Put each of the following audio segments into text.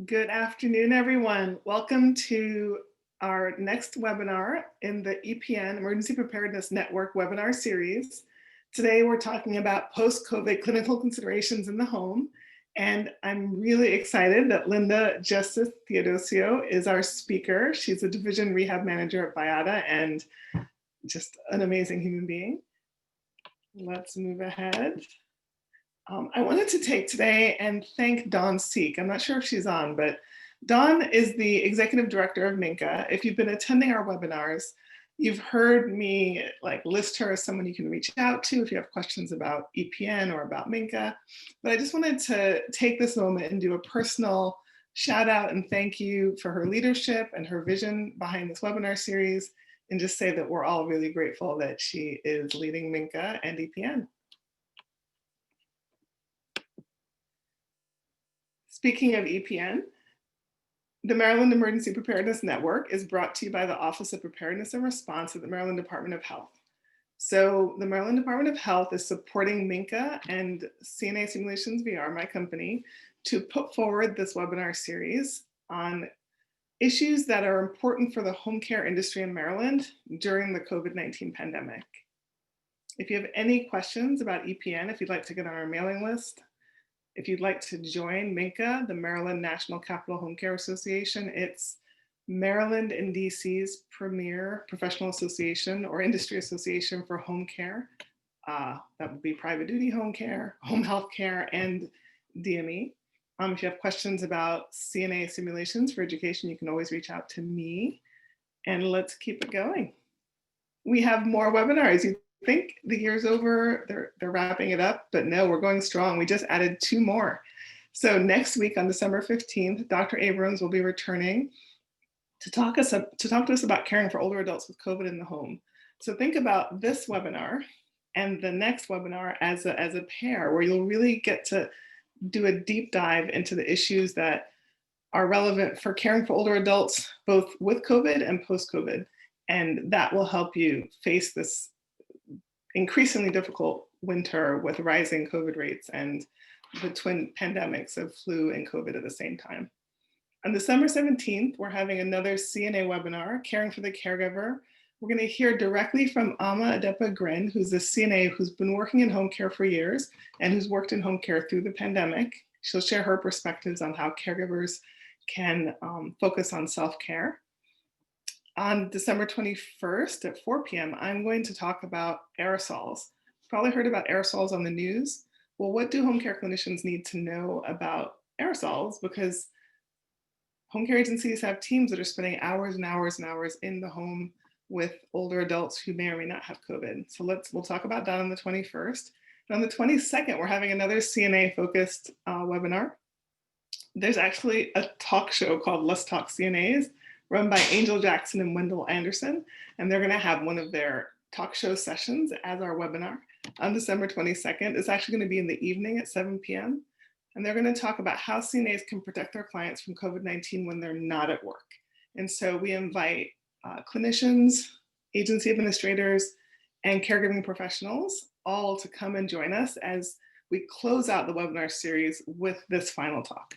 Good afternoon, everyone. Welcome to our next webinar in the EPN, Emergency Preparedness Network webinar series. Today, we're talking about post-COVID clinical considerations in the home. And I'm really excited that Linda Justice Theodosio is our speaker. She's a division rehab manager at Viata and just an amazing human being. Let's move ahead. I wanted to take today and thank Dawn Seek. I'm not sure if she's on, but Dawn is the executive director of Minka. If you've been attending our webinars, you've heard me list her as someone you can reach out to if you have questions about EPN or about Minka. But I just wanted to take this moment and do a personal shout out and thank you for her leadership and her vision behind this webinar series, and just say that we're all really grateful that she is leading Minka and EPN. Speaking of EPN, the Maryland Emergency Preparedness Network is brought to you by the Office of Preparedness and Response at the Maryland Department of Health. So the Maryland Department of Health is supporting Minka and CNA Simulations VR, my company, to put forward this webinar series on issues that are important for the home care industry in Maryland during the COVID-19 pandemic. If you have any questions about EPN, if you'd like to get on our mailing list, if you'd like to join Minka, the Maryland National Capital Home Care Association, it's Maryland and DC's premier professional association or industry association for home care. That would be private duty home care, home health care, and DME. If you have questions about CNA simulations for education, you can always reach out to me, and let's keep it going. We have more webinars. You think the year's over, they're wrapping it up, but no, we're going strong. We just added 2 more. So next week on December 15th, Dr. Abrams will be returning to talk to us about caring for older adults with COVID in the home. So think about this webinar and the next webinar as a pair, where you'll really get to do a deep dive into the issues that are relevant for caring for older adults, both with COVID and post-COVID. And that will help you face this increasingly difficult winter with rising COVID rates and the twin pandemics of flu and COVID at the same time. On December 17th, we're having another CNA webinar, Caring for the Caregiver. We're going to hear directly from Ama Adepa-Grin, who's a CNA who's been working in home care for years and who's worked in home care through the pandemic. She'll share her perspectives on how caregivers can focus on self-care. On December 21st at 4 p.m., I'm going to talk about aerosols. You've probably heard about aerosols on the news. Well, what do home care clinicians need to know about aerosols? Because home care agencies have teams that are spending hours and hours and hours in the home with older adults who may or may not have COVID. So we'll talk about that on the 21st. And on the 22nd, we're having another CNA-focused webinar. There's actually a talk show called Let's Talk CNAs, run by Angel Jackson and Wendell Anderson, and they're going to have one of their talk show sessions as our webinar on December 22nd. It's actually going to be in the evening at 7 p.m. And they're going to talk about how CNAs can protect their clients from COVID-19 when they're not at work. And so we invite clinicians, agency administrators, and caregiving professionals all to come and join us as we close out the webinar series with this final talk.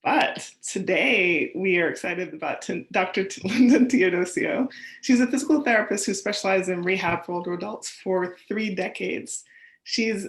But today we are excited about Dr. Linda Theodosio. She's a physical therapist who specializes in rehab for older adults for 3 decades. She's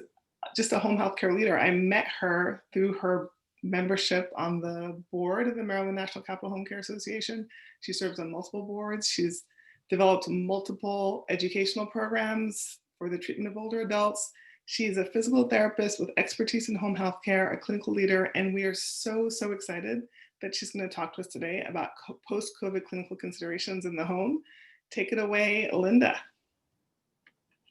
just a home health care leader. I met her through her membership on the board of the Maryland National Capital Home Care Association. She serves on multiple boards. She's developed multiple educational programs for the treatment of older adults. She's a physical therapist with expertise in home health care, a clinical leader, and we are so excited that she's going to talk to us today about post-COVID clinical considerations in the home. Take it away, Linda.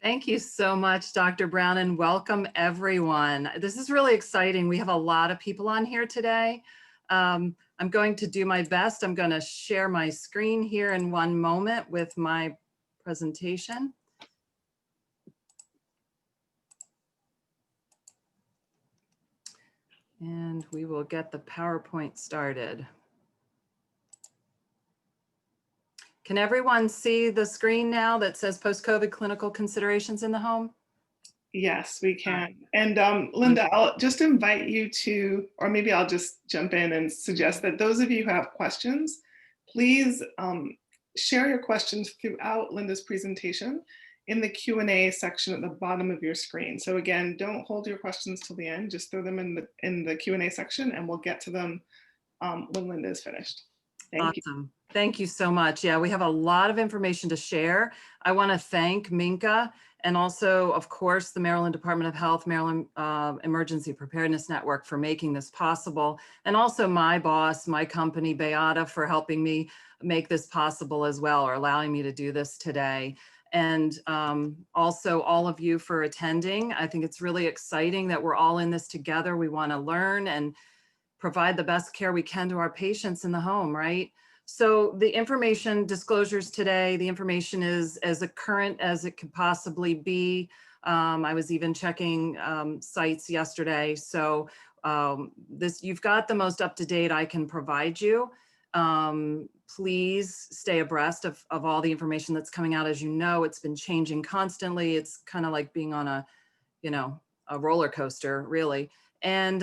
Thank you so much, Dr. Brown, and welcome everyone. This is really exciting. We have a lot of people on here today. I'm going to do my best. I'm going to share my screen here in one moment with my presentation. And we will get the PowerPoint started. Can everyone see the screen now that says post-COVID clinical considerations in the home? Yes, we Uh, can. And Linda, wonderful. I'll just invite you to, or maybe I'll just jump in and suggest that those of you who have questions, please share your questions throughout Linda's presentation in the Q&A section at the bottom of your screen. So again, don't hold your questions till the end, just throw them in the Q&A section and we'll get to them when Linda is finished. Thank you. Awesome. Thank you so much. Yeah, we have a lot of information to share. I want to thank Minka and also, of course, the Maryland Department of Health, Maryland Emergency Preparedness Network for making this possible. And also my boss, my company, Beata, for helping me make this possible as well, or allowing me to do this today. And also all of you for attending. I think it's really exciting that we're all in this together. We want to learn and provide the best care we can to our patients in the home, right? So the information disclosures today, the information is as current as it could possibly be. I was even checking sites yesterday. So you've got the most up-to-date I can provide you. Please stay abreast of all the information that's coming out. As you know, it's been changing constantly. It's kind of like being on a roller coaster, really. And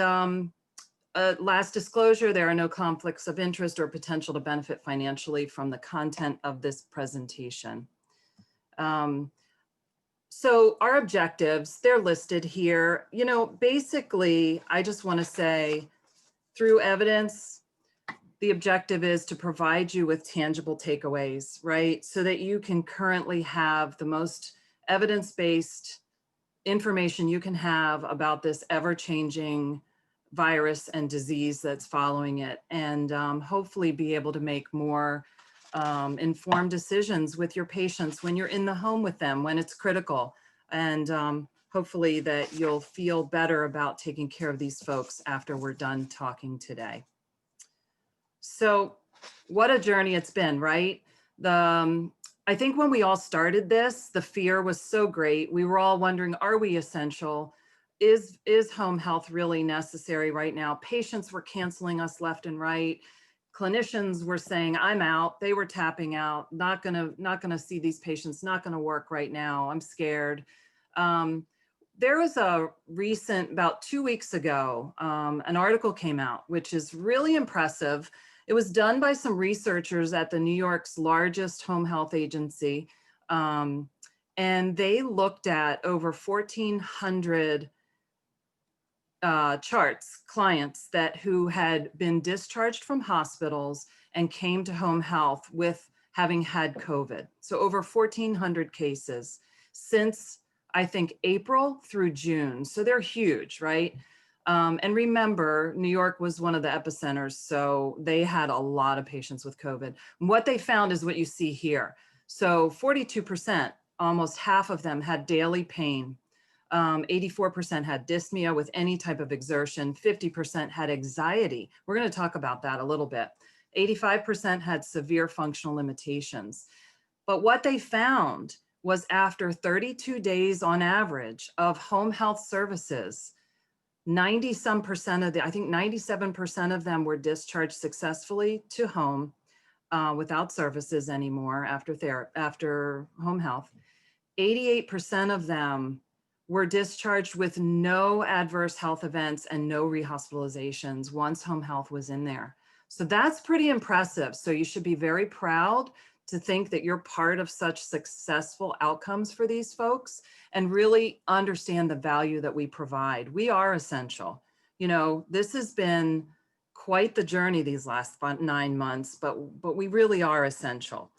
last disclosure, there are no conflicts of interest or potential to benefit financially from the content of this presentation. So our objectives, they're listed here. Basically, I just want to say through evidence, the objective is to provide you with tangible takeaways, right? So that you can currently have the most evidence-based information you can have about this ever-changing virus and disease that's following it, and hopefully be able to make more informed decisions with your patients when you're in the home with them, when it's critical, and hopefully that you'll feel better about taking care of these folks after we're done talking today. So what a journey it's been, right? I think when we all started this, the fear was so great. We were all wondering, are we essential? Is home health really necessary right now? Patients were canceling us left and right. Clinicians were saying, I'm out. They were tapping out, not gonna see these patients, not gonna work right now. I'm scared. There was a recent, about 2 weeks ago, an article came out, which is really impressive. It was done by some researchers at the New York's largest home health agency. And they looked at over 1,400 clients who had been discharged from hospitals and came to home health with having had COVID. So over 1,400 cases since, I think, April through June. So they're huge, right? And remember, New York was one of the epicenters, so they had a lot of patients with COVID. And what they found is what you see here. So 42%, almost half of them had daily pain. 84% had dyspnea with any type of exertion. 50% had anxiety. We're going to talk about that a little bit. 85% had severe functional limitations. But what they found was after 32 days on average of home health services, 90-some% of I think 97% of them were discharged successfully to home without services anymore after home health. 88% of them were discharged with no adverse health events and no rehospitalizations once home health was in there. So that's pretty impressive. So you should be very proud to think that you're part of such successful outcomes for these folks and really understand the value that we provide. We are essential. This has been quite the journey these last 9 months, but we really are essential.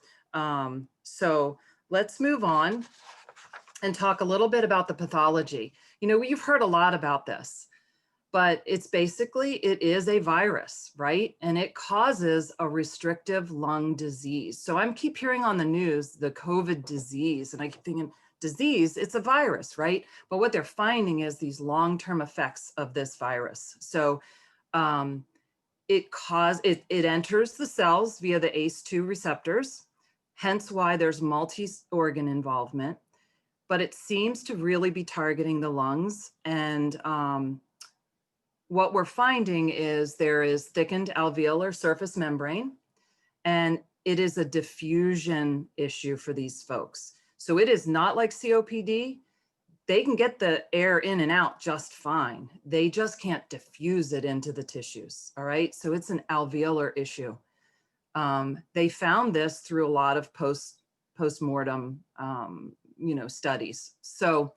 So let's move on and talk a little bit about the pathology. You've heard a lot about this, but it is a virus, right? And it causes a restrictive lung disease. So I keep hearing on the news, the COVID disease, and I keep thinking, disease, it's a virus, right? But what they're finding is these long-term effects of this virus. So it enters the cells via the ACE2 receptors, hence why there's multi-organ involvement. But it seems to really be targeting the lungs. And what we're finding is there is thickened alveolar surface membrane, and it is a diffusion issue for these folks. So it is not like COPD. they can get the air in and out just fine. They just can't diffuse it into the tissues, all right? So it's an alveolar issue. They found this through a lot of post-mortem, studies. So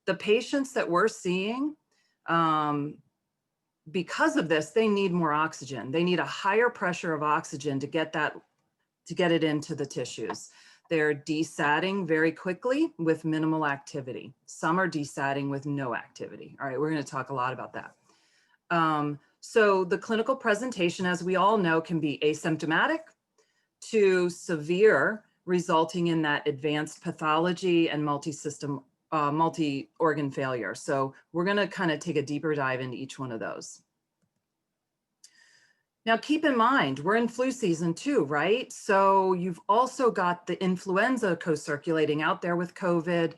the patients that we're seeing, because of this, they need more oxygen. They need a higher pressure of oxygen to get it into the tissues. They're desatting very quickly with minimal activity. Some are desatting with no activity. All right, we're going to talk a lot about that. So the clinical presentation, as we all know, can be asymptomatic to severe, resulting in that advanced pathology and multi-organ failure. So we're going to kind of take a deeper dive into each one of those. Now, keep in mind, we're in flu season too, right? So you've also got the influenza co-circulating out there with COVID.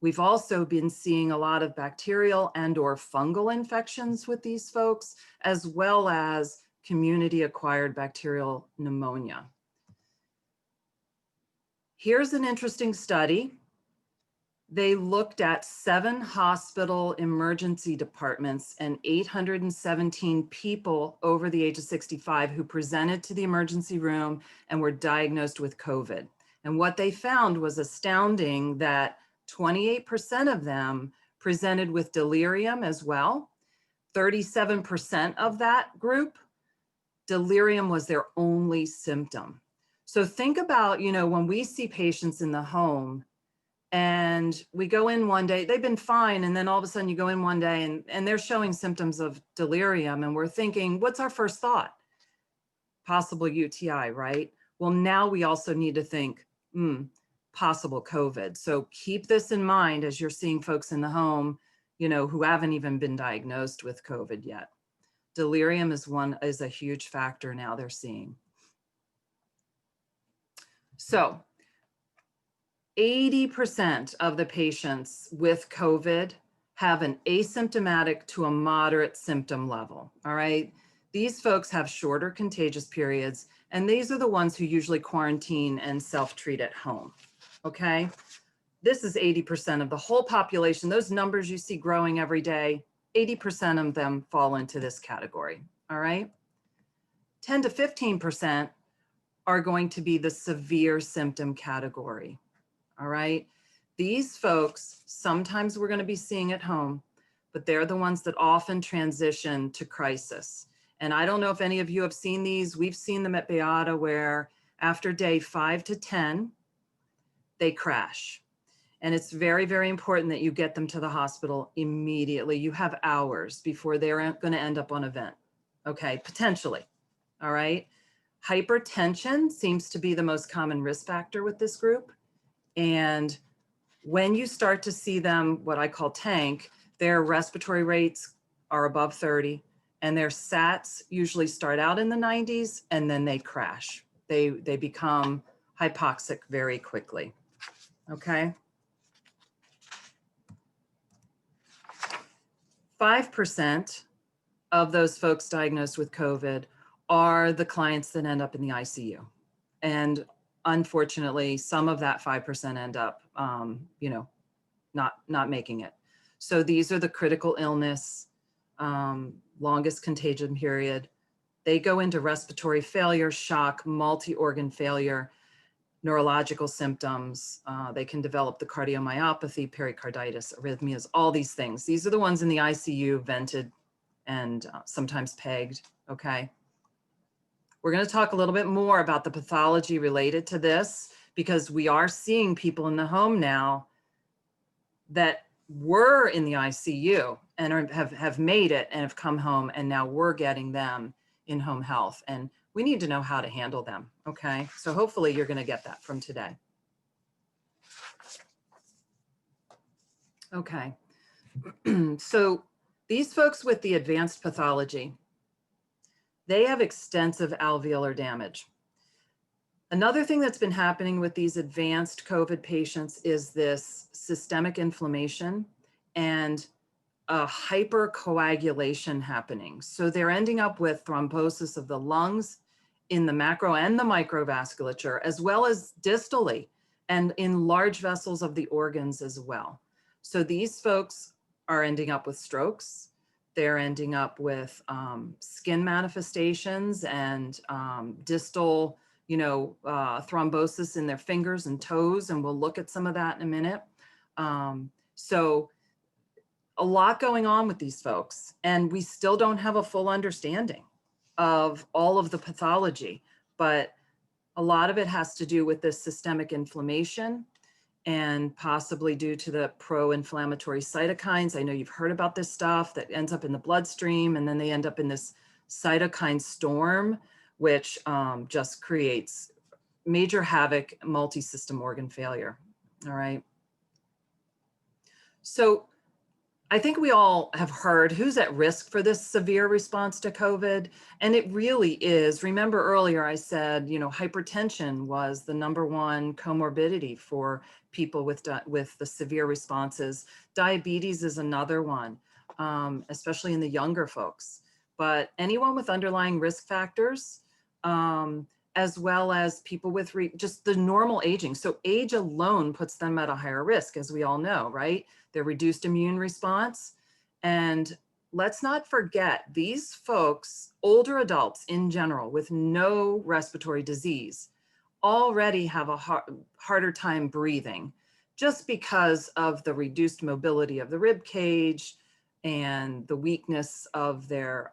We've also been seeing a lot of bacterial and/or fungal infections with these folks, as well as community-acquired bacterial pneumonia. Here's an interesting study. They looked at 7 hospital emergency departments and 817 people over the age of 65 who presented to the emergency room and were diagnosed with COVID. And what they found was astounding, that 28% of them presented with delirium as well. 37% of that group, delirium was their only symptom. So think about, when we see patients in the home, and we go in one day, they've been fine. And then all of a sudden you go in one day and they're showing symptoms of delirium. And we're thinking, what's our first thought? Possible UTI, right? Well, now we also need to think, possible COVID. So keep this in mind as you're seeing folks in the home, who haven't even been diagnosed with COVID yet. Delirium is a huge factor now they're seeing. So 80% of the patients with COVID have an asymptomatic to a moderate symptom level, all right? These folks have shorter contagious periods, and these are the ones who usually quarantine and self-treat at home, okay? This is 80% of the whole population. Those numbers you see growing every day, 80% of them fall into this category, all right? 10 to 15% are going to be the severe symptom category. All right. These folks, sometimes we're going to be seeing at home, but they're the ones that often transition to crisis. And I don't know if any of you have seen these. We've seen them at Beata, where after day 5 to 10, they crash. And it's very, very important that you get them to the hospital immediately. You have hours before they're going to end up on a vent. Okay, potentially. All right. Hypertension seems to be the most common risk factor with this group. And when you start to see them, what I call tank, their respiratory rates are above 30, and their SATs usually start out in the 90s and then they crash. They become hypoxic very quickly. Okay. 5% of those folks diagnosed with COVID are the clients that end up in the ICU. And unfortunately, some of that 5% end up, not making it. So these are the critical illness, longest contagion period. They go into respiratory failure, shock, multi-organ failure, neurological symptoms. They can develop the cardiomyopathy, pericarditis, arrhythmias, all these things. These are the ones in the ICU, vented and sometimes pegged, okay? We're going to talk a little bit more about the pathology related to this, because we are seeing people in the home now that were in the ICU and have made it and have come home, and now we're getting them in home health, and we need to know how to handle them, okay? So hopefully you're going to get that from today. Okay, so these folks with the advanced pathology, they have extensive alveolar damage. Another thing that's been happening with these advanced COVID patients is this systemic inflammation and a hyper-coagulation happening. So they're ending up with thrombosis of the lungs in the macro and the microvasculature, as well as distally and in large vessels of the organs as well. So these folks are ending up with strokes. They're ending up with skin manifestations and distal, thrombosis in their fingers and toes. And we'll look at some of that in a minute. So a lot going on with these folks, and we still don't have a full understanding of all of the pathology, but a lot of it has to do with this systemic inflammation and possibly due to the pro-inflammatory cytokines. I know you've heard about this stuff that ends up in the bloodstream, and then they end up in this cytokine storm, which just creates major havoc, multi-system organ failure. All right. So I think we all have heard who's at risk for this severe response to COVID. And it really is. Remember earlier I said, hypertension was the #1 comorbidity for people with the severe responses. Diabetes is another one, especially in the younger folks. But anyone with underlying risk factors, as well as people with just the normal aging. So age alone puts them at a higher risk, as we all know, right? Their reduced immune response. And let's not forget, these folks, older adults in general with no respiratory disease, already have a harder time breathing just because of the reduced mobility of the rib cage and the weakness of their,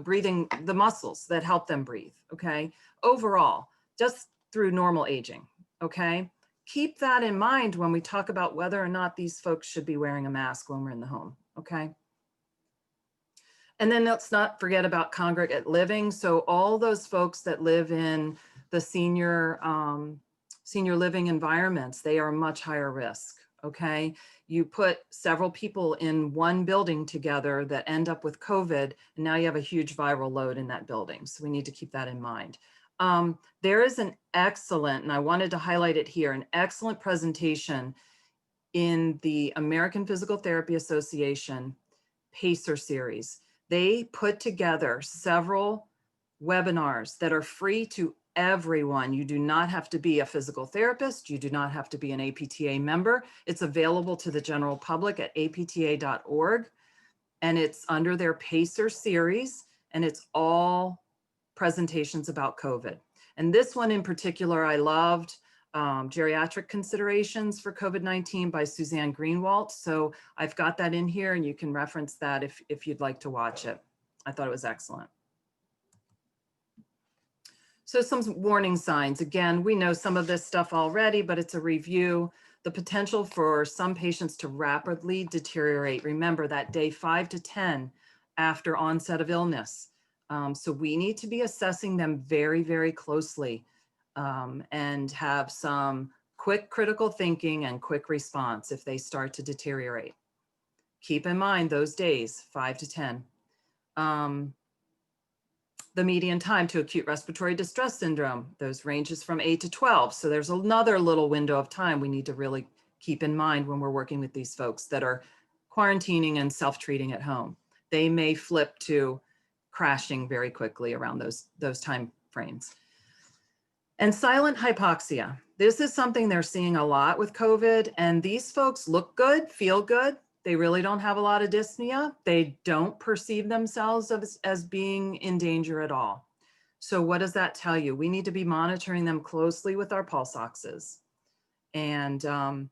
breathing, the muscles that help them breathe, okay? Overall, just through normal aging, okay? Keep that in mind when we talk about whether or not these folks should be wearing a mask when we're in the home, okay? And then let's not forget about congregate living. So all those folks that live in the senior living environments, they are much higher risk, okay? You put several people in one building together that end up with COVID, and now you have a huge viral load in that building. So we need to keep that in mind. There is an excellent, and I wanted to highlight it here, an excellent presentation in the American Physical Therapy Association PACER series. They put together several webinars that are free to everyone. You do not have to be a physical therapist. You do not have to be an APTA member. It's available to the general public at apta.org. And it's under their PACER series, and it's all presentations about COVID. And this one in particular, I loved, geriatric considerations for COVID-19 by Suzanne Greenwalt. So I've got that in here, and you can reference that if you'd like to watch it. I thought it was excellent. So some warning signs. Again, we know some of this stuff already, but it's a review. The potential for some patients to rapidly deteriorate. Remember that day 5 to 10 after onset of illness. So we need to be assessing them very, very closely and have some quick critical thinking and quick response if they start to deteriorate. Keep in mind those days, 5 to 10. The median time to acute respiratory distress syndrome, those ranges from 8 to 12. So there's another little window of time we need to really keep in mind when we're working with these folks that are quarantining and self-treating at home. They may flip to crashing very quickly around those time frames. And silent hypoxia. This is something they're seeing a lot with COVID, and these folks look good, feel good. They really don't have a lot of dyspnea. They don't perceive themselves as being in danger at all. So what does that tell you? We need to be monitoring them closely with our pulse oxes. And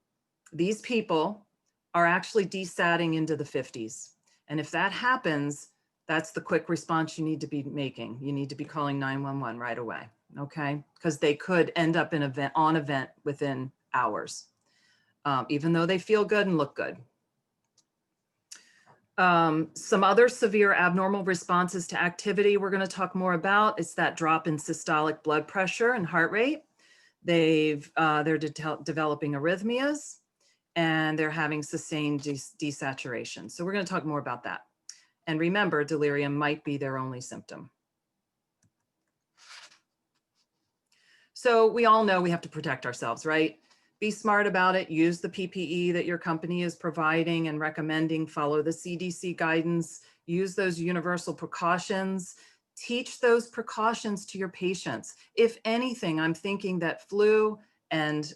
these people are actually desatting into the 50s. And if that happens, that's the quick response you need to be making. You need to be calling 911 right away, okay? Because they could end up in event within hours, even though they feel good and look good. Some other severe abnormal responses to activity we're going to talk more about. It's that drop in systolic blood pressure and heart rate. They're developing arrhythmias, and they're having sustained desaturation. So we're going to talk more about that. And remember, delirium might be their only symptom. So we all know we have to protect ourselves, right? Be smart about it. Use the PPE that your company is providing and recommending. Follow the CDC guidance. Use those universal precautions. Teach those precautions to your patients. If anything, I'm thinking that flu And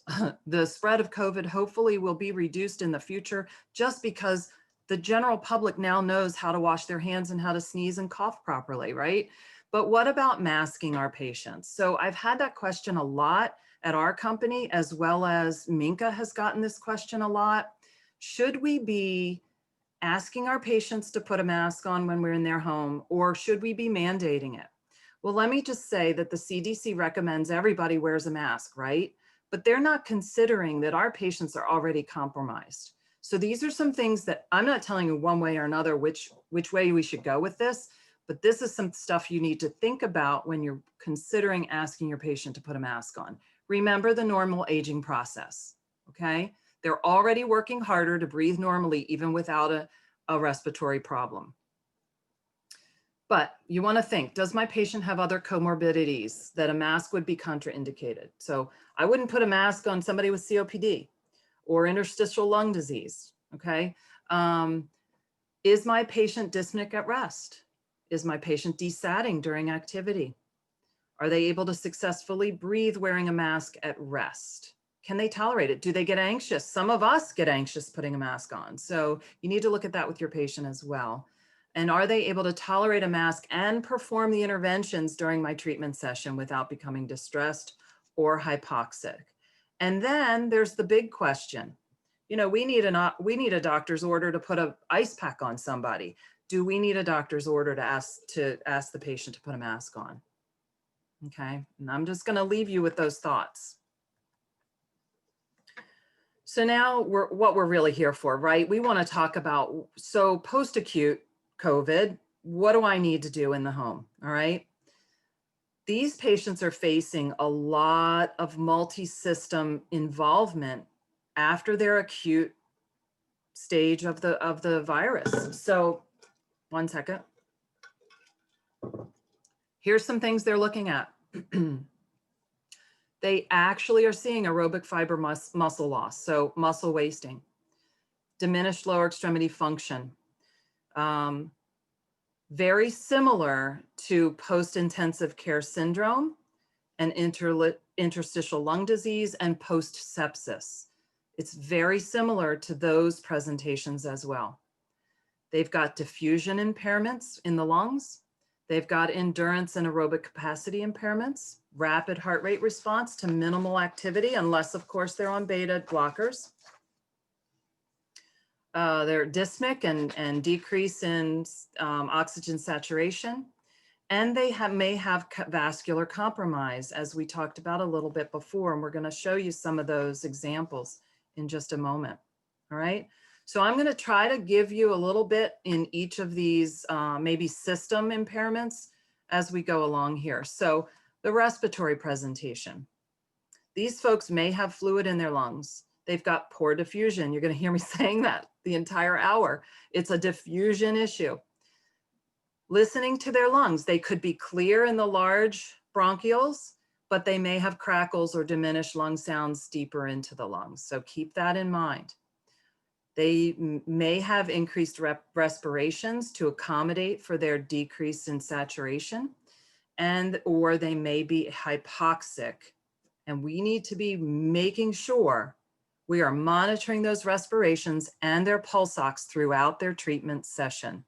the spread of COVID hopefully will be reduced in the future just because the general public now knows how to wash their hands and how to sneeze and cough properly, right? But what about masking our patients? So I've had that question a lot at our company, as well as Minka has gotten this question a lot. Should we be asking our patients to put a mask on when we're in their home, or should we be mandating it? Well, let me just say that the CDC recommends everybody wears a mask, right? But they're not considering that our patients are already compromised. So these are some things that I'm not telling you one way or another which way we should go with this, but this is some stuff you need to think about when you're considering asking your patient to put a mask on. Remember the normal aging process, okay? They're already working harder to breathe normally, even without a respiratory problem. But you want to think, does my patient have other comorbidities that a mask would be contraindicated? So I wouldn't put a mask on somebody with COPD or interstitial lung disease, okay? Is my patient dyspneic at rest? Is my patient desatting during activity? Are they able to successfully breathe wearing a mask at rest? Can they tolerate it? Do they get anxious? Some of us get anxious putting a mask on. So you need to look at that with your patient as well. And are they able to tolerate a mask and perform the interventions during my treatment session without becoming distressed or hypoxic? And then there's the big question. You know, we need a doctor's order to put an ice pack on somebody. Do we need a doctor's order to ask the patient to put a mask on? Okay, and I'm just going to leave you with those thoughts. So now what we're really here for, right? We want to talk about, so post-acute COVID, what do I need to do in the home? All right. These patients are facing a lot of multi-system involvement after their acute stage of the virus. So one second. Here's some things they're looking at. They actually are seeing aerobic fiber muscle loss, so muscle wasting, diminished lower extremity function, very similar to post-intensive care syndrome and interstitial lung disease and post-sepsis. It's very similar to those presentations as well. They've got diffusion impairments in the lungs. They've got endurance and aerobic capacity impairments, rapid heart rate response to minimal activity, unless of course they're on beta blockers. They're dyspneic and decrease in oxygen saturation. And they may have vascular compromise, as we talked about a little bit before, and we're going to show you some of those examples in just a moment. All right. So I'm going to try to give you a little bit in each of these maybe system impairments as we go along here. So the respiratory presentation. These folks may have fluid in their lungs. They've got poor diffusion. You're going to hear me saying that the entire hour. It's a diffusion issue. Listening to their lungs, they could be clear in the large bronchioles, but they may have crackles or diminished lung sounds deeper into the lungs. So keep that in mind. They may have increased respirations to accommodate for their decrease in saturation, or they may be hypoxic. And we need to be making sure we are monitoring those respirations and their pulse ox throughout their treatment session.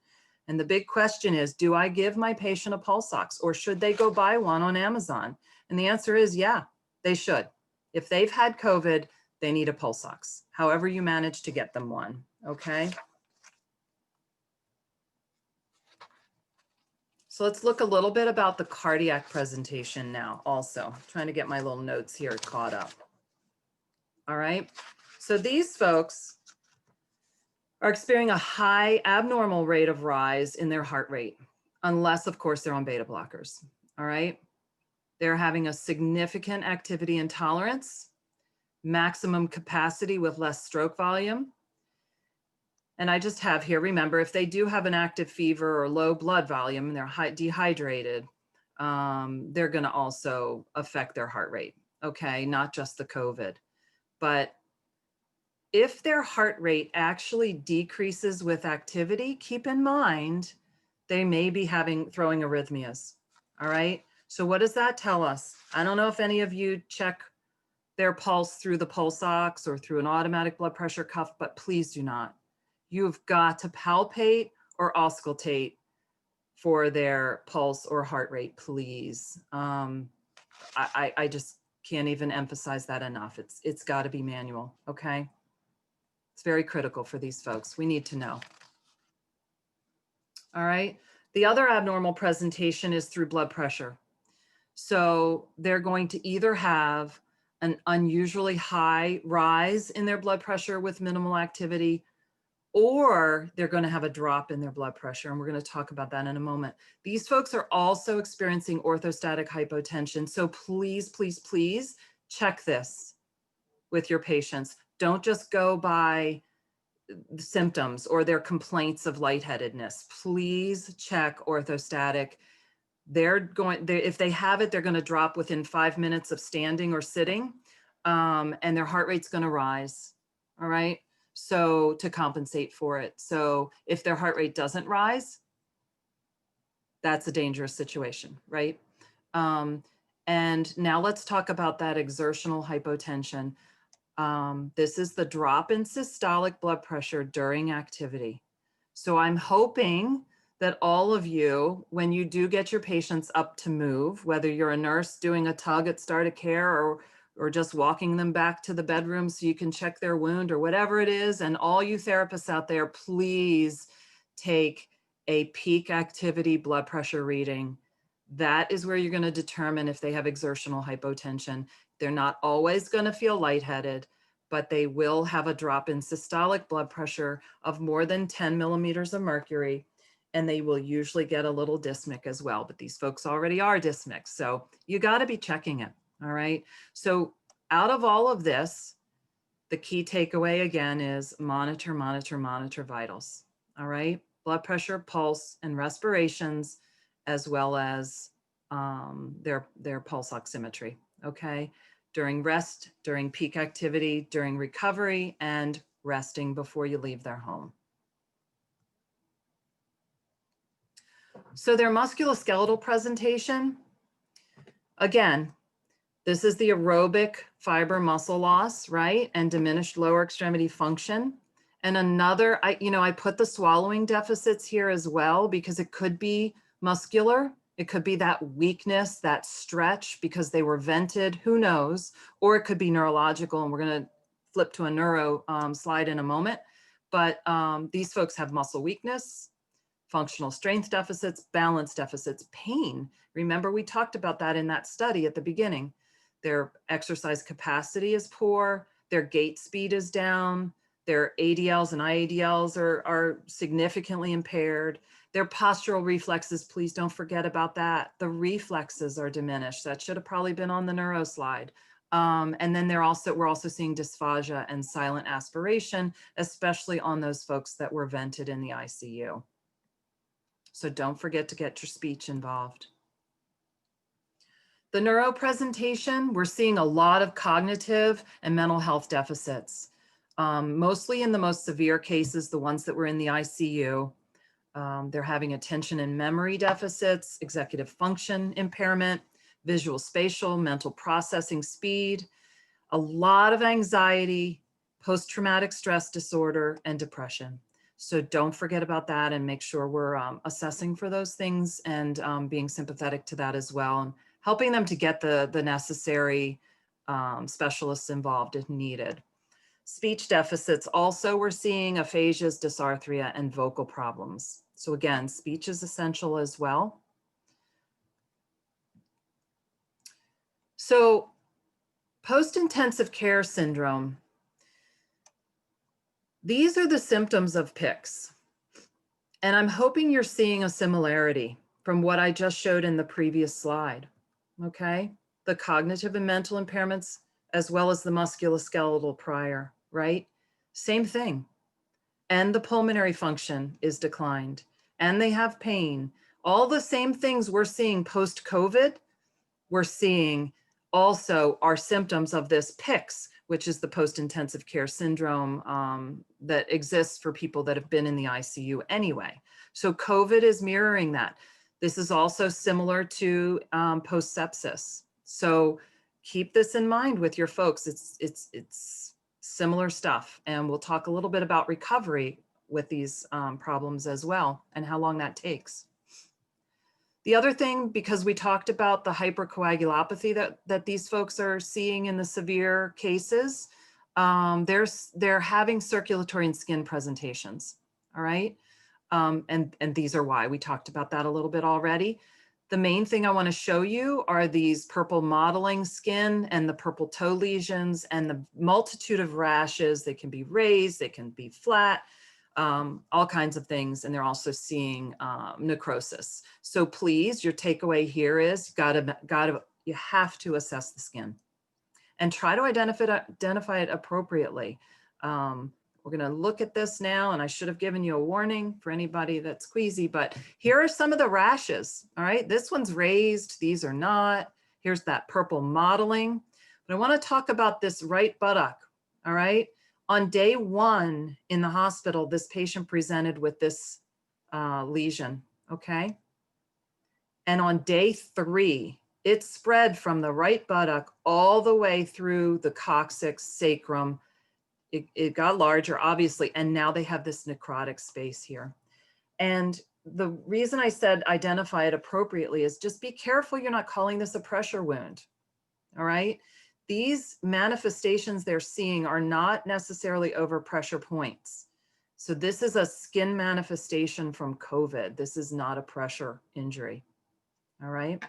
And the big question is, do I give my patient a pulse ox, or should they go buy one on Amazon? And the answer is, yeah, they should. If they've had COVID, they need a pulse ox, however you manage to get them one, okay? So let's look a little bit about the cardiac presentation now also. I'm trying to get my little notes here caught up. All right, so these folks are experiencing a high abnormal rate of rise in their heart rate, unless of course they're on beta blockers, all right? They're having a significant activity intolerance, maximum capacity with less stroke volume. And I just have here, remember, if they do have an active fever or low blood volume and they're dehydrated, they're gonna also affect their heart rate, okay? Not just the COVID. But if their heart rate actually decreases with activity, keep in mind, they may be throwing arrhythmias, all right? So what does that tell us? I don't know if any of you check their pulse through the pulse ox or through an automatic blood pressure cuff, but please do not. You've got to palpate or auscultate for their pulse or heart rate, please. I just can't even emphasize that enough. It's got to be manual, okay? It's very critical for these folks. We need to know. All right. The other abnormal presentation is through blood pressure. So they're going to either have an unusually high rise in their blood pressure with minimal activity, or they're going to have a drop in their blood pressure. And we're going to talk about that in a moment. These folks are also experiencing orthostatic hypotension. So please, please, please check this with your patients. Don't just go by the symptoms or their complaints of lightheadedness. Please check orthostatic. If they have it, they're going to drop within 5 minutes of standing or sitting, and their heart rate's going to rise. All right. So to compensate for it. So if their heart rate doesn't rise, that's a dangerous situation, right? And now let's talk about that exertional hypotension. This is the drop in systolic blood pressure during activity. So I'm hoping that all of you, when you do get your patients up to move, whether you're a nurse doing a tug at start of care or just walking them back to the bedroom so you can check their wound or whatever it is, and all you therapists out there, please take a peak activity blood pressure reading. That is where you're going to determine if they have exertional hypotension. They're not always going to feel lightheaded, but they will have a drop in systolic blood pressure of more than 10 millimeters of mercury, and they will usually get a little dysmic as well. But these folks already are dysmic, so you got to be checking it. All right. So out of all of this, the key takeaway again is monitor, monitor, monitor vitals. All right. Blood pressure, pulse, and respirations, as well as their pulse oximetry. Okay. During rest, during peak activity, during recovery, and resting before you leave their home. So their musculoskeletal presentation, again, this is the aerobic fiber muscle loss, right? And diminished lower extremity function. And another, I put the swallowing deficits here as well, because it could be muscular. It could be that weakness, that stretch because they were vented, who knows? Or it could be neurological, and we're going to flip to a neuro slide in a moment. But these folks have muscle weakness, functional strength deficits, balance deficits, pain. Remember, we talked about that in that study at the beginning. Their exercise capacity is poor, their gait speed is down, their ADLs and IADLs are significantly impaired. Their postural reflexes, please don't forget about that. The reflexes are diminished. That should have probably been on the neuro slide. And then we're also seeing dysphagia and silent aspiration, especially on those folks that were vented in the ICU. So don't forget to get your speech involved. The neuro presentation, we're seeing a lot of cognitive and mental health deficits, mostly in the most severe cases, the ones that were in the ICU. They're having attention and memory deficits, executive function impairment, visual spatial, mental processing speed, a lot of anxiety, post-traumatic stress disorder, and depression. So don't forget about that, and make sure we're assessing for those things and being sympathetic to that as well, and helping them to get the necessary specialists involved if needed. Speech deficits, also we're seeing aphasias, dysarthria, and vocal problems. So again, speech is essential as well. So post-intensive care syndrome, these are the symptoms of PICS. And I'm hoping you're seeing a similarity from what I just showed in the previous slide, okay? The cognitive and mental impairments, as well as the musculoskeletal prior, right? Same thing. And the pulmonary function is declined, and they have pain. All the same things we're seeing post-COVID, we're seeing also are symptoms of this PICS, which is the post-intensive care syndrome that exists for people that have been in the ICU anyway. So COVID is mirroring that. This is also similar to post-sepsis. So keep this in mind with your folks. It's similar stuff. And we'll talk a little bit about recovery with these problems as well and how long that takes. The other thing, because we talked about the hyper-coagulopathy that these folks are seeing in the severe cases, they're having circulatory and skin presentations, all right? And these are why. We talked about that a little bit already. The main thing I want to show you are these purple mottling skin and the purple toe lesions and the multitude of rashes. They can be raised, they can be flat, all kinds of things. And they're also seeing necrosis. So please, your takeaway here is you have to assess the skin and try to identify it appropriately. We're going to look at this now, and I should have given you a warning for anybody that's queasy, but here are some of the rashes. All right, this one's raised, these are not. Here's that purple mottling. But I want to talk about this right buttock. All right, on day 1 in the hospital, this patient presented with this lesion. Okay, and on day 3, it spread from the right buttock all the way through the coccyx, sacrum. It got larger, obviously, and now they have this necrotic space here. And the reason I said identify it appropriately is just be careful you're not calling this a pressure wound, all right? These manifestations they're seeing are not necessarily over pressure points. So this is a skin manifestation from COVID. This is not a pressure injury, all right?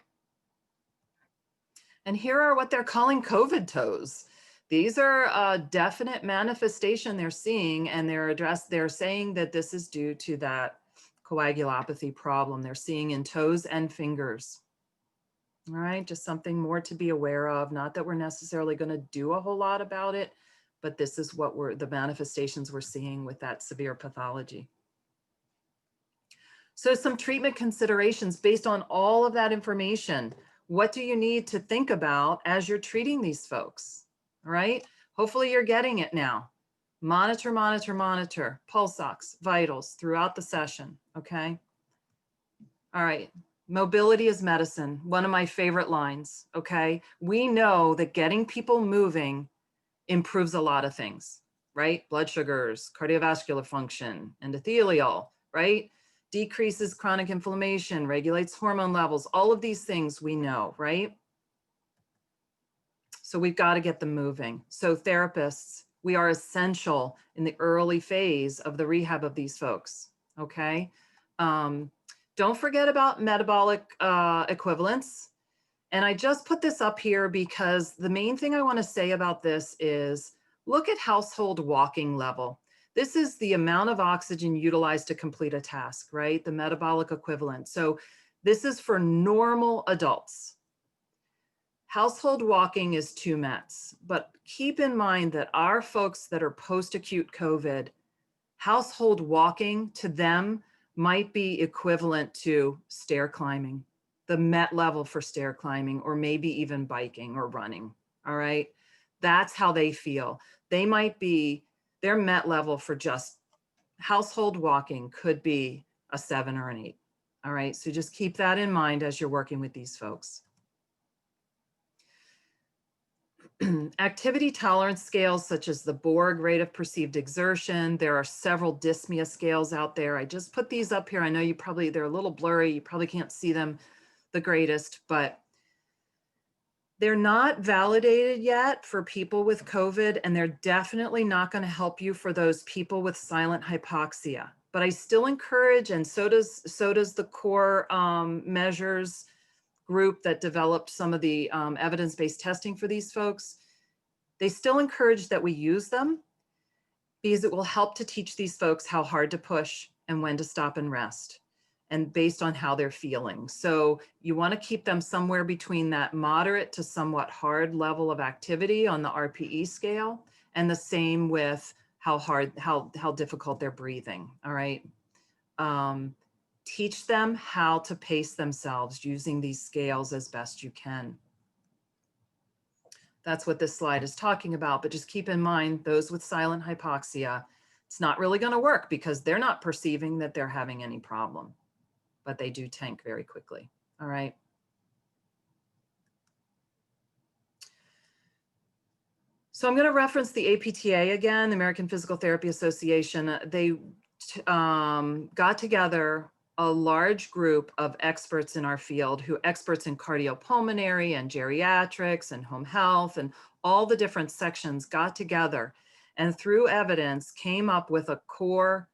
And here are what they're calling COVID toes. These are a definite manifestation they're seeing, and they're saying that this is due to that coagulopathy problem they're seeing in toes and fingers. All right, just something more to be aware of. Not that we're necessarily going to do a whole lot about it, but this is what the manifestations we're seeing with that severe pathology. So some treatment considerations based on all of that information. What do you need to think about as you're treating these folks? All right, hopefully you're getting it now. Monitor, monitor, monitor, pulse ox, vitals throughout the session, okay? All right, mobility is medicine, one of my favorite lines, okay? We know that getting people moving improves a lot of things, right? Blood sugars, cardiovascular function, endothelial, right? Decreases chronic inflammation, regulates hormone levels, all of these things we know, right? So we've got to get them moving. So therapists, we are essential in the early phase of the rehab of these folks, okay? Don't forget about metabolic equivalents. And I just put this up here because the main thing I want to say about this is look at household walking level. This is the amount of oxygen utilized to complete a task, right? The metabolic equivalent. So this is for normal adults. Household walking is 2 METs, but keep in mind that our folks that are post-acute COVID, household walking to them might be equivalent to stair climbing, the MET level for stair climbing, or maybe even biking or running, all right? That's how they feel. They might be, their MET level for just household walking could be a 7 or an 8, all right? So just keep that in mind as you're working with these folks. Activity tolerance scales such as the Borg rate of perceived exertion. There are several dyspnea scales out there. I just put these up here. I know they're a little blurry. You probably can't see them the greatest, but they're not validated yet for people with COVID, and they're definitely not going to help you for those people with silent hypoxia. But I still encourage, and so does the core measures group that developed some of the evidence-based testing for these folks. They still encourage that we use them because it will help to teach these folks how hard to push and when to stop and rest, and based on how they're feeling. So you want to keep them somewhere between that moderate to somewhat hard level of activity on the RPE scale, and the same with how difficult they're breathing, all right? Teach them how to pace themselves using these scales as best you can. That's what this slide is talking about, but just keep in mind those with silent hypoxia, it's not really going to work because they're not perceiving that they're having any problem, but they do tank very quickly. All right. So I'm going to reference the APTA again, the American Physical Therapy Association. They got together a large group of experts in our field, experts in cardiopulmonary and geriatrics and home health, and all the different sections got together and through evidence came up with a core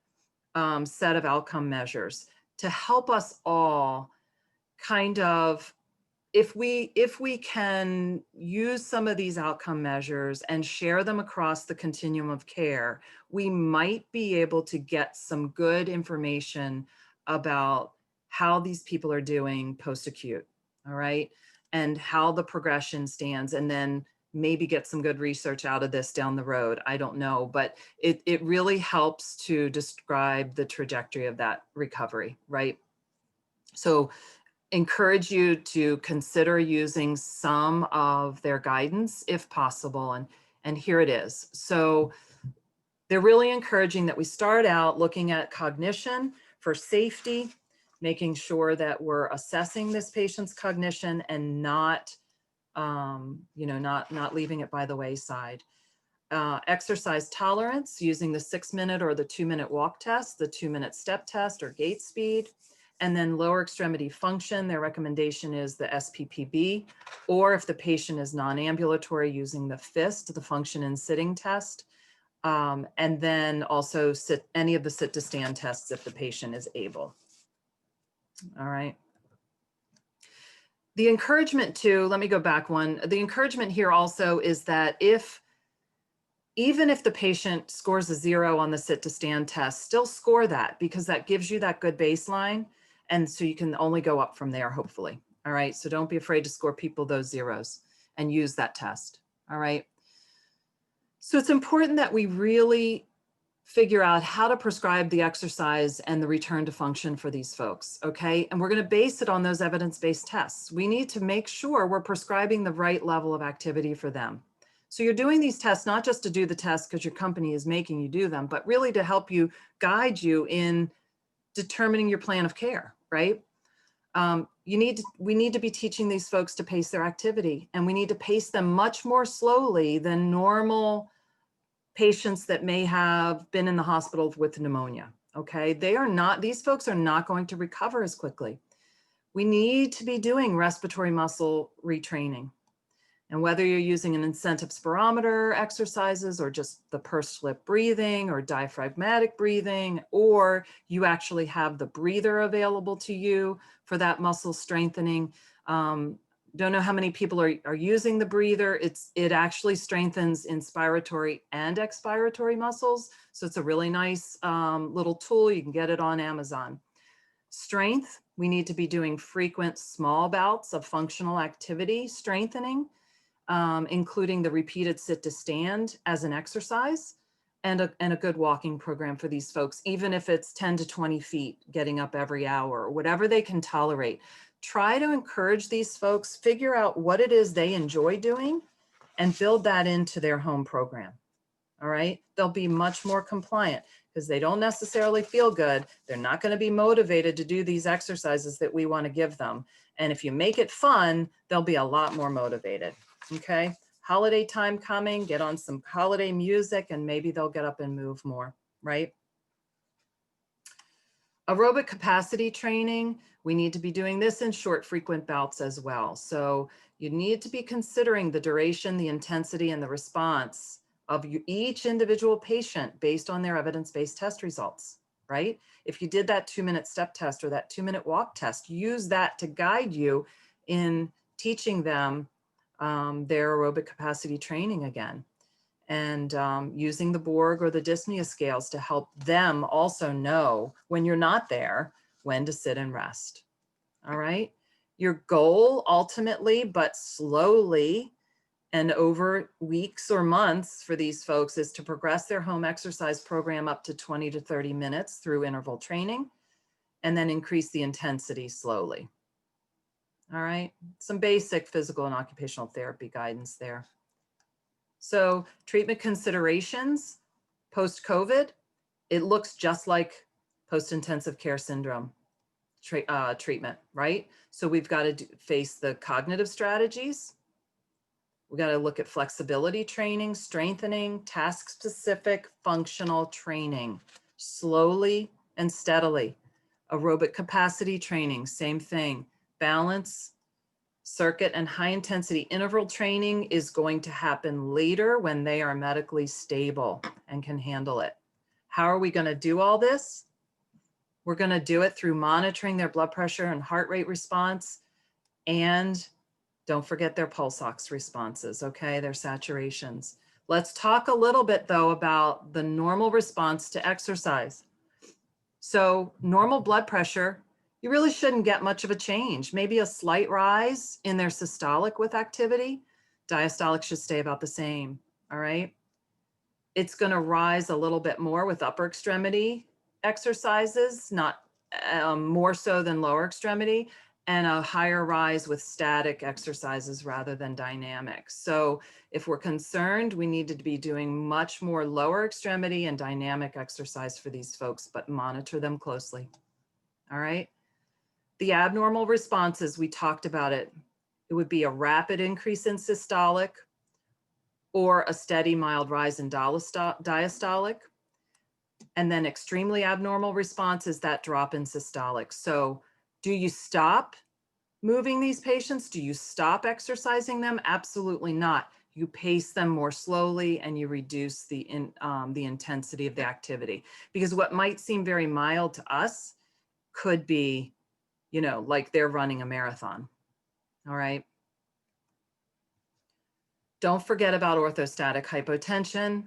set of outcome measures to help us all kind of, if we can use some of these outcome measures and share them across the continuum of care, we might be able to get some good information about how these people are doing post-acute, all right? And how the progression stands, and then maybe get some good research out of this down the road. I don't know, but it really helps to describe the trajectory of that recovery, right? So encourage you to consider using some of their guidance if possible. And here it is. So they're really encouraging that we start out looking at cognition for safety, making sure that we're assessing this patient's cognition and not, not leaving it by the wayside. Exercise tolerance using the 6-minute or the 2-minute walk test, the 2-minute step test or gait speed. And then lower extremity function, their recommendation is the SPPB, or if the patient is non-ambulatory, using the FIST, the function in sitting test. And then also any of the sit to stand tests if the patient is able. All right. The encouragement too, let me go back one. The encouragement here also is that even if the patient scores a 0 on the sit to stand test, still score that, because that gives you that good baseline. And so you can only go up from there, hopefully. All right. So don't be afraid to score people those zeros and use that test. All right. So it's important that we really figure out how to prescribe the exercise and the return to function for these folks. Okay. And we're going to base it on those evidence-based tests. We need to make sure we're prescribing the right level of activity for them. So you're doing these tests, not just to do the tests because your company is making you do them, but really to help you, guide you in determining your plan of care, right? We need to be teaching these folks to pace their activity, and we need to pace them much more slowly than normal patients that may have been in the hospital with pneumonia, okay? These folks are not going to recover as quickly. We need to be doing respiratory muscle retraining. And whether you're using an incentive spirometer exercises or just the pursed lip breathing or diaphragmatic breathing, or you actually have the breather available to you for that muscle strengthening. Don't know how many people are using the breather. It actually strengthens inspiratory and expiratory muscles. So it's a really nice little tool. You can get it on Amazon. Strength, we need to be doing frequent small bouts of functional activity strengthening, including the repeated sit to stand as an exercise, and a good walking program for these folks, even if it's 10 to 20 feet, getting up every hour, or whatever they can tolerate. Try to encourage these folks, figure out what it is they enjoy doing, and build that into their home program. All right, they'll be much more compliant because they don't necessarily feel good. They're not going to be motivated to do these exercises that we want to give them. And if you make it fun, they'll be a lot more motivated. Okay, holiday time coming, get on some holiday music and maybe they'll get up and move more, right? Aerobic capacity training, we need to be doing this in short, frequent bouts as well. So you need to be considering the duration, the intensity, and the response of each individual patient based on their evidence-based test results, right? If you did that 2-minute step test or that 2-minute walk test, use that to guide you in teaching them their aerobic capacity training again. And using the Borg or the dyspnea scales to help them also know when you're not there, when to sit and rest. All right. Your goal ultimately, but slowly and over weeks or months for these folks, is to progress their home exercise program up to 20 to 30 minutes through interval training, and then increase the intensity slowly. All right. Some basic physical and occupational therapy guidance there. So treatment considerations, post-COVID, it looks just like post-intensive care syndrome treatment, right? So we've got to face the cognitive strategies. We got to look at flexibility training, strengthening, task-specific functional training, slowly and steadily. Aerobic capacity training, same thing. Balance, circuit, and high-intensity interval training is going to happen later when they are medically stable and can handle it. How are we going to do all this? We're going to do it through monitoring their blood pressure and heart rate response, and don't forget their pulse ox responses, okay, their saturations. Let's talk a little bit though about the normal response to exercise. So normal blood pressure, you really shouldn't get much of a change, maybe a slight rise in their systolic with activity. Diastolic should stay about the same, all right? It's gonna rise a little bit more with upper extremity exercises, not more so than lower extremity, and a higher rise with static exercises rather than dynamic. So if we're concerned, we need to be doing much more lower extremity and dynamic exercise for these folks, but monitor them closely. All right. The abnormal responses, we talked about it. It would be a rapid increase in systolic or a steady mild rise in diastolic. And then extremely abnormal response is that drop in systolic. So do you stop moving these patients? Do you stop exercising them? Absolutely not. You pace them more slowly and you reduce the intensity of the activity. Because what might seem very mild to us could be, you know, like they're running a marathon. All right. Don't forget about orthostatic hypotension.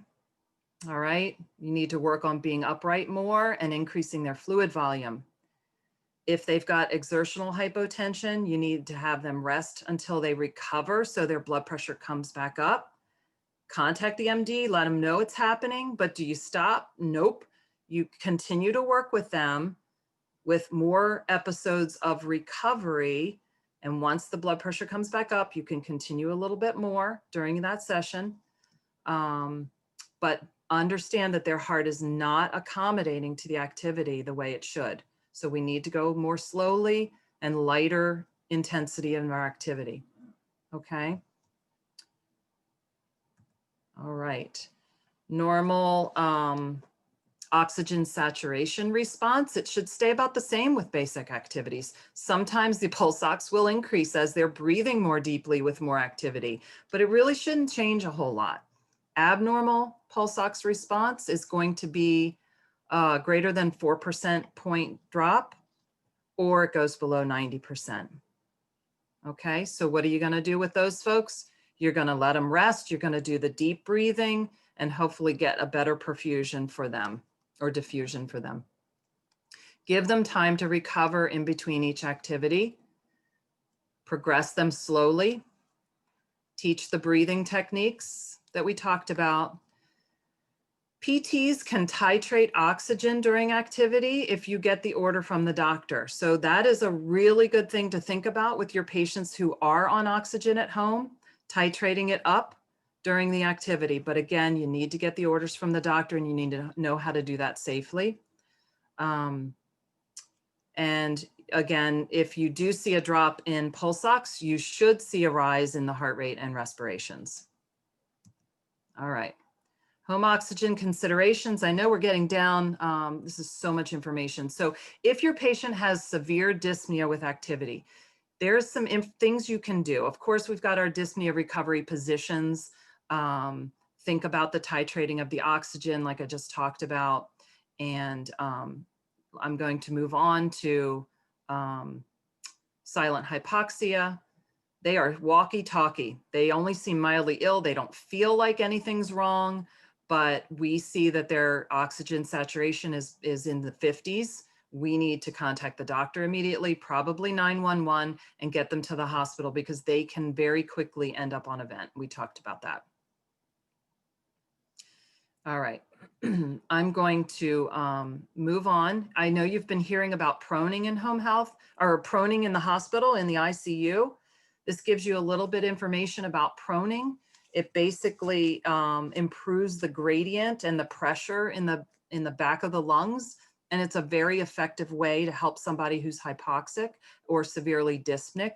All right. You need to work on being upright more and increasing their fluid volume. If they've got exertional hypotension, you need to have them rest until they recover so their blood pressure comes back up. Contact the MD, let them know it's happening, but do you stop? Nope. You continue to work with them with more episodes of recovery. And once the blood pressure comes back up, you can continue a little bit more during that session. But understand that their heart is not accommodating to the activity the way it should. So we need to go more slowly and lighter intensity in our activity. Okay. All right. Normal oxygen saturation response, it should stay about the same with basic activities. Sometimes the pulse ox will increase as they're breathing more deeply with more activity, but it really shouldn't change a whole lot. Abnormal pulse ox response is going to be greater than 4% point drop, or it goes below 90%. Okay, so what are you gonna do with those folks? You're gonna let them rest, you're gonna do the deep breathing, and hopefully get a better perfusion for them or diffusion for them. Give them time to recover in between each activity. Progress them slowly. Teach the breathing techniques that we talked about. PTs can titrate oxygen during activity if you get the order from the doctor. So that is a really good thing to think about with your patients who are on oxygen at home, titrating it up during the activity. But again, you need to get the orders from the doctor and you need to know how to do that safely. And again, if you do see a drop in pulse ox, you should see a rise in the heart rate and respirations. All right. Home oxygen considerations. I know we're getting down. This is so much information. So if your patient has severe dyspnea with activity, there's some things you can do. Of course, we've got our dyspnea recovery positions. Think about the titrating of the oxygen like I just talked about. And I'm going to move on to silent hypoxia. They are walkie-talkie. They only seem mildly ill. They don't feel like anything's wrong, but we see that their oxygen saturation is in the 50s. We need to contact the doctor immediately, probably 911, and get them to the hospital because they can very quickly end up on a vent. We talked about that. All right, I'm going to move on. I know you've been hearing about proning in home health or proning in the hospital in the ICU. This gives you a little bit information about proning. It basically improves the gradient and the pressure in the back of the lungs. And it's a very effective way to help somebody who's hypoxic or severely dyspneic.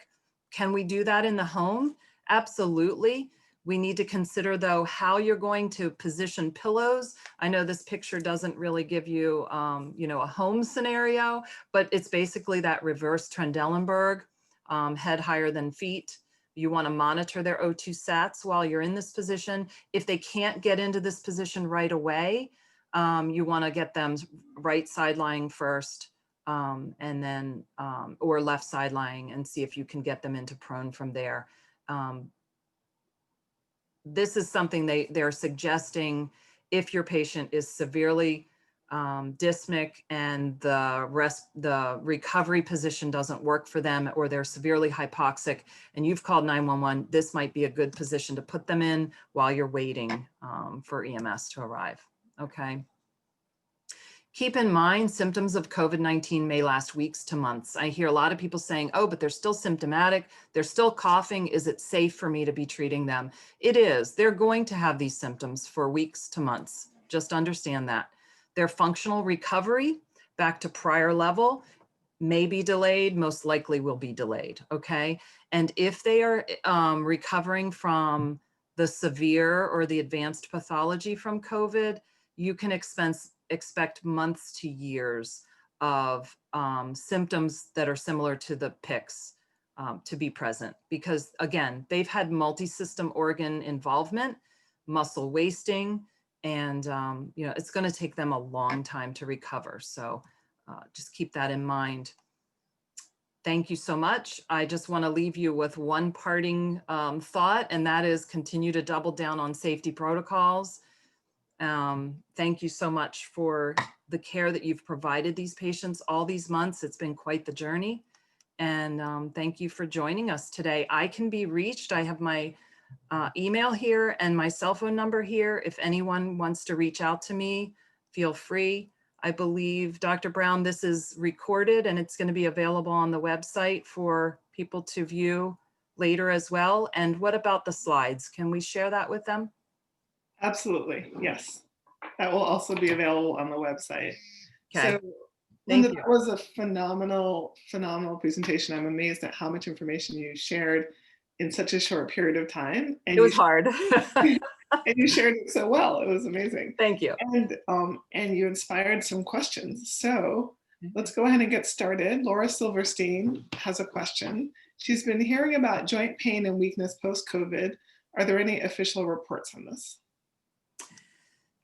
Can we do that in the home? Absolutely. We need to consider, though, how you're going to position pillows. I know this picture doesn't really give you, a home scenario, but it's basically that reverse Trendelenburg, head higher than feet. You want to monitor their O2 sats while you're in this position. If they can't get into this position right away, you want to get them right side lying first, and then, or left side lying, and see if you can get them into prone from there. This is something they're suggesting if your patient is severely dyspneic and the recovery position doesn't work for them, or they're severely hypoxic and you've called 911, this might be a good position to put them in while you're waiting for EMS to arrive. Okay. Keep in mind, symptoms of COVID-19 may last weeks to months. I hear a lot of people saying, oh, but they're still symptomatic. They're still coughing. Is it safe for me to be treating them? It is. They're going to have these symptoms for weeks to months. Just understand that. Their functional recovery back to prior level may be delayed, most likely will be delayed, okay? And if they are recovering from the severe or the advanced pathology from COVID, you can expect months to years of symptoms that are similar to the PICS to be present, because again, they've had multi-system organ involvement, muscle wasting, and it's going to take them a long time to recover. So just keep that in mind. Thank you so much. I just want to leave you with one parting thought, and that is continue to double down on safety protocols. Thank you so much for the care that you've provided these patients all these months. It's been quite the journey. And thank you for joining us today. I can be reached. I have my email here and my cell phone number here. If anyone wants to reach out to me, feel free. I believe, Dr. Brown, this is recorded and it's going to be available on the website for people to view later as well. And what about the slides? Can we share that with them? Absolutely, yes. That will also be available on the website. Okay. So, Thank Linda, you. that was a phenomenal presentation. I'm amazed at how much information you shared in such a short period of time. And it was hard. and you shared it so well. It was amazing. Thank you. And you inspired some questions. So let's go ahead and get started. Laura Silverstein has a question. She's been hearing about joint pain and weakness post-COVID. Are there any official reports on this?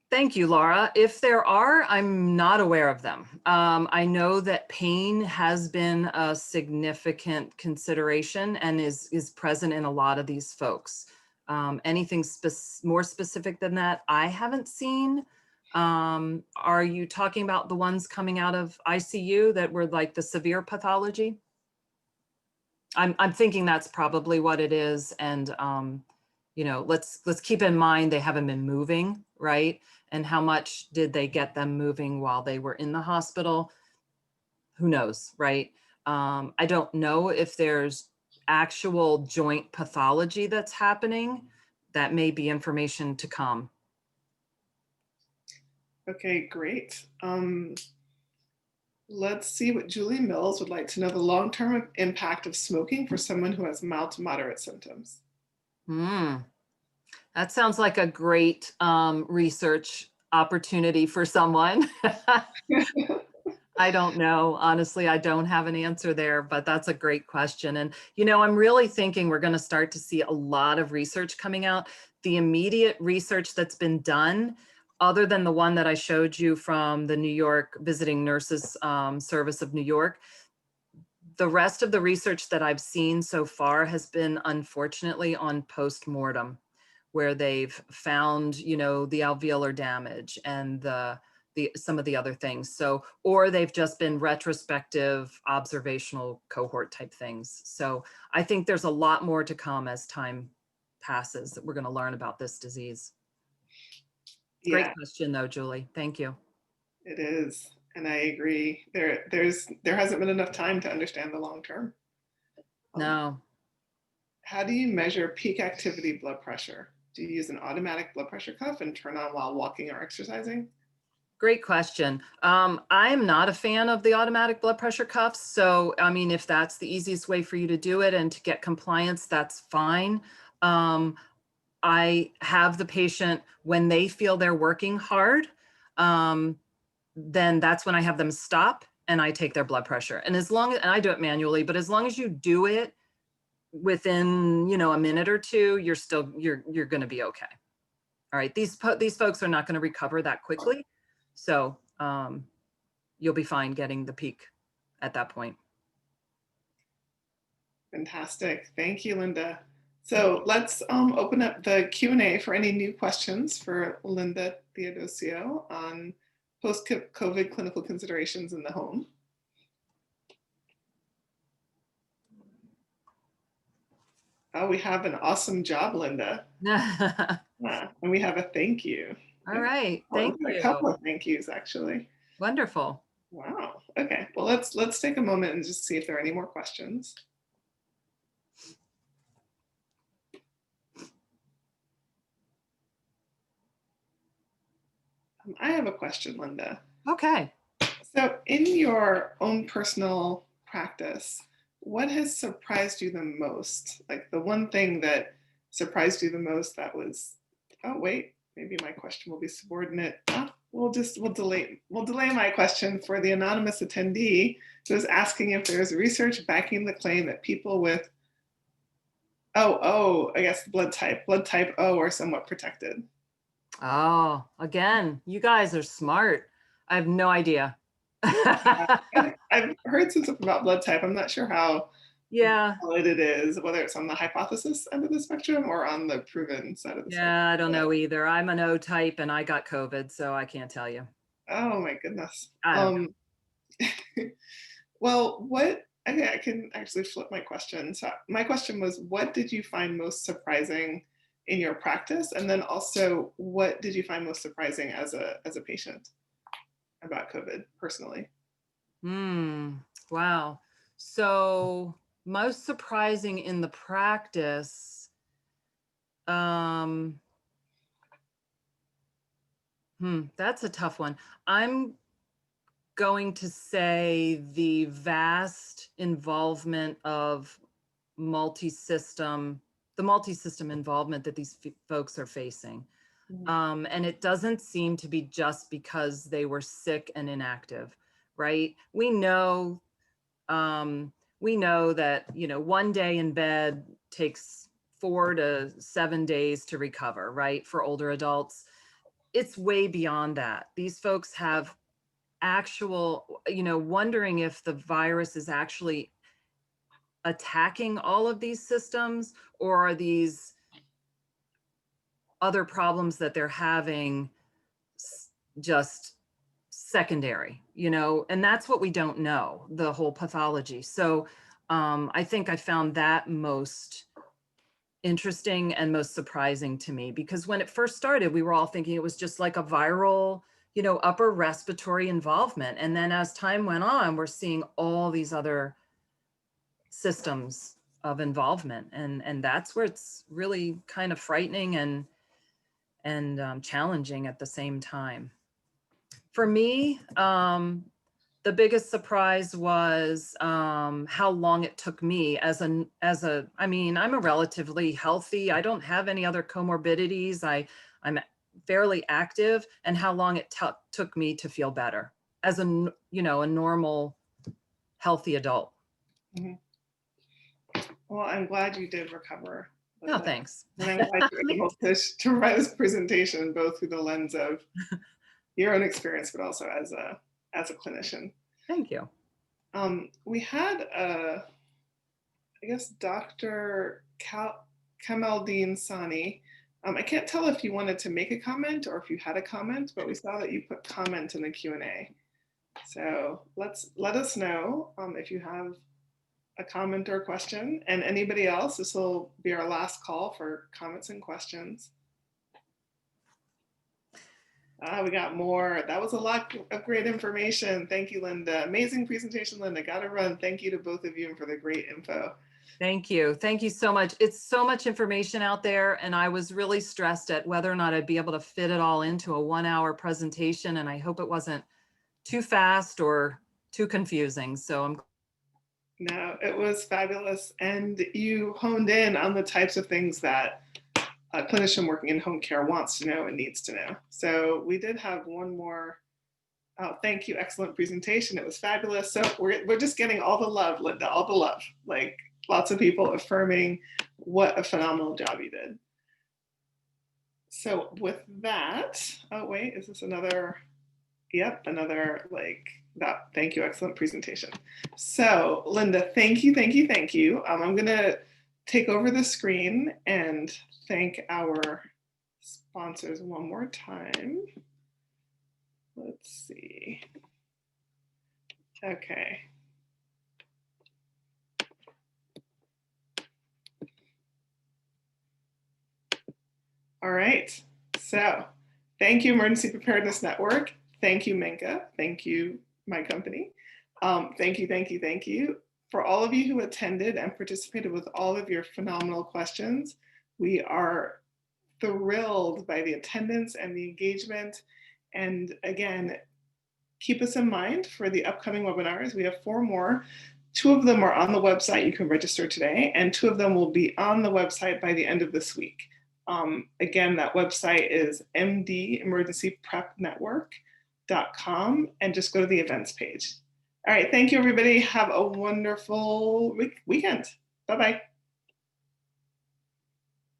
Thank you, Laura. If there are, I'm not aware of them. I know that pain has been a significant consideration and is present in a lot of these folks. Anything more specific than that, I haven't seen. Are you talking about the ones coming out of ICU that were like the severe pathology? I'm thinking that's probably what it is. And let's keep in mind they haven't been moving, right? And how much did they get them moving while they were in the hospital? Who knows, right? I don't know if there's actual joint pathology that's happening. That may be information to come. Okay, great. Let's see what Julie Mills would like to know: the long-term impact of smoking for someone who has mild to moderate symptoms. That sounds like a great research opportunity for someone. I don't know. Honestly, I don't have an answer there, but that's a great question. And, I'm really thinking we're going to start to see a lot of research coming out. The immediate research that's been done, other than the one that I showed you from the New York Visiting Nurses Service of New York, the rest of the research that I've seen so far has been, unfortunately, on post-mortem, where they've found, the alveolar damage and some of the other things. So, or they've just been retrospective observational cohort type things. So I think there's a lot more to come as time passes that we're going to learn about this disease. Yeah, great question though, Julie. Thank you. it is. And I agree. There hasn't been enough time to understand the long term. No. How do you measure peak activity blood pressure? Do you use an automatic blood pressure cuff and turn on while walking or exercising? Great question. I'm not a fan of the automatic blood pressure cuffs. So, I mean, if that's the easiest way for you to do it and to get compliance, that's fine. I have the patient, when they feel they're working hard, then that's when I have them stop and I take their blood pressure. And as long as, and I do it manually, but as long as you do it within, a minute or two, you're going to be okay. All right. These folks are not going to recover that quickly. So you'll be fine getting the peak at that point. Fantastic. Thank you, Linda. So let's open up the Q&A for any new questions for Linda Theodosio on post-COVID clinical considerations in the home. Oh, we have an awesome job, Linda. And we have a thank you. All right. Thank you. A couple of thank yous, actually. Wonderful. Wow. Okay. Well, let's take a moment and just see if there are any more questions. I have a question, Linda. Okay. So in your own personal practice, what has surprised you the most? Like the one thing that surprised you the most that was, oh wait, maybe my question will be subordinate. We'll delay my question for the anonymous attendee who is asking if there's research backing the claim that people with I guess blood type O are somewhat protected. Oh, again, you guys are smart. I have no idea. I've heard some stuff about blood type. I'm not sure how valid it is, whether it's on the hypothesis end of the spectrum or on the proven side of the spectrum. I don't know either. I'm an O type and I got COVID, so I can't tell you. Oh my goodness. Well, I can actually flip my question. So my question was, what did you find most surprising in your practice? And then also, what did you find most surprising as a patient about COVID personally? Wow. So most surprising in the practice, that's a tough one. I'm going to say the vast involvement of the multi-system involvement that these folks are facing. And it doesn't seem to be just because they were sick and inactive, right? We know that, 1 day in bed takes 4 to 7 days to recover, right? For older adults, it's way beyond that. These folks have actual, wondering if the virus is actually attacking all of these systems, or are these other problems that they're having just secondary, and that's what we don't know, the whole pathology. So I think I found that most interesting and most surprising to me, because when it first started, we were all thinking it was just like a viral, upper respiratory involvement. And then as time went on, we're seeing all these other systems of involvement. And that's where it's really kind of frightening and challenging at the same time. For me, the biggest surprise was how long it took me I'm a relatively healthy, I don't have any other comorbidities, I'm fairly active, and how long it took me to feel better as a normal, healthy adult. Mm-hmm. Well, I'm glad you did recover. No, thanks. And I'm glad you were able to provide this presentation both through the lens of your own experience, but also as a clinician. Thank you. We had, I guess, Dr. Kamaldeen Sani. I can't tell if you wanted to make a comment or if you had a comment, but we saw that you put comment in the Q&A. So let us know if you have a comment or a question, and anybody else, this will be our last call for comments and questions. We got more. That was a lot of great information. Thank you, Linda. Amazing presentation, Linda. Gotta run. Thank you to both of you and for the great info. Thank you. Thank you so much. It's so much information out there, and I was really stressed at whether or not I'd be able to fit it all into a 1-hour presentation, and I hope it wasn't too fast or too confusing. So No, it was fabulous. And you honed in on the types of things that a clinician working in home care wants to know and needs to know. So we did have one more. Oh, thank you. Excellent presentation. It was fabulous. So we're just getting all the love, Linda, all the love. Like lots of people affirming what a phenomenal job you did. So with that, oh wait, is this another? Yep, another like that. Thank you. Excellent presentation. So Linda, thank you, thank you, thank you. I'm gonna take over the screen and thank our sponsors one more time. Let's see. Okay. All right. So thank you, Emergency Preparedness Network. Thank you, Minka. Thank you, my company. Thank you, thank you, thank you. For all of you who attended and participated with all of your phenomenal questions, we are thrilled by the attendance and the engagement. And again, keep us in mind for the upcoming webinars. We have 4 more. 2 of them are on the website. You can register today, and 2 of them will be on the website by the end of this week. Again, that website is mdemergencyprepnetwork.com, and just go to the events page. All right, thank you, everybody. Have a wonderful weekend. Bye-bye.